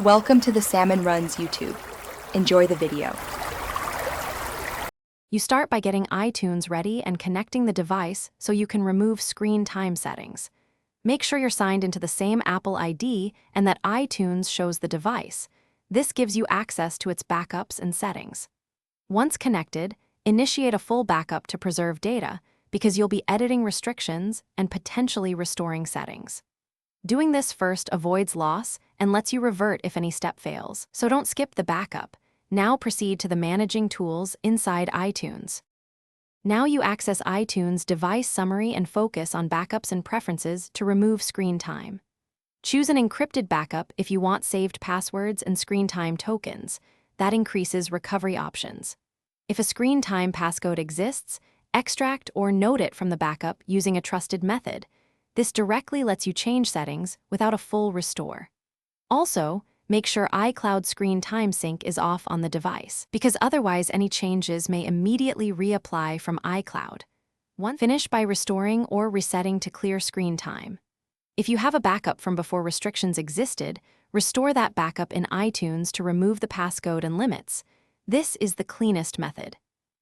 Welcome to the Salmon Runs YouTube. Enjoy the video. You start by getting iTunes ready and connecting the device so you can remove screen time settings. Make sure you're signed into the same Apple ID and that iTunes shows the device. This gives you access to its backups and settings. Once connected, initiate a full backup to preserve data because you'll be editing restrictions and potentially restoring settings. Doing this first avoids loss and lets you revert if any step fails, so don't skip the backup. Now proceed to the managing tools inside iTunes. Now you access iTunes device summary and focus on backups and preferences to remove screen time. Choose an encrypted backup if you want saved passwords and screen time tokens. That increases recovery options. If a screen time passcode exists, extract or note it from the backup using a trusted method. This directly lets you change settings without a full restore. Also, make sure iCloud Screen Time Sync is off on the device, because otherwise any changes may immediately reapply from iCloud. Finish by restoring or resetting to clear screen time. If you have a backup from before restrictions existed, restore that backup in iTunes to remove the passcode and limits. This is the cleanest method.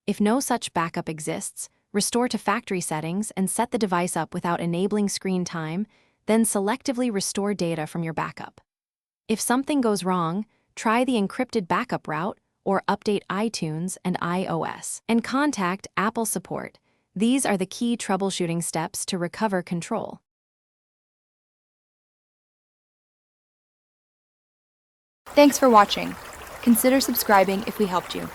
If no such backup exists, restore to factory settings and set the device up without enabling screen time, then selectively restore data from your backup. If something goes wrong, try the encrypted backup route or update iTunes and iOS, and contact Apple support. These are the key troubleshooting steps to recover control. Thanks for watching. Consider subscribing if we helped you.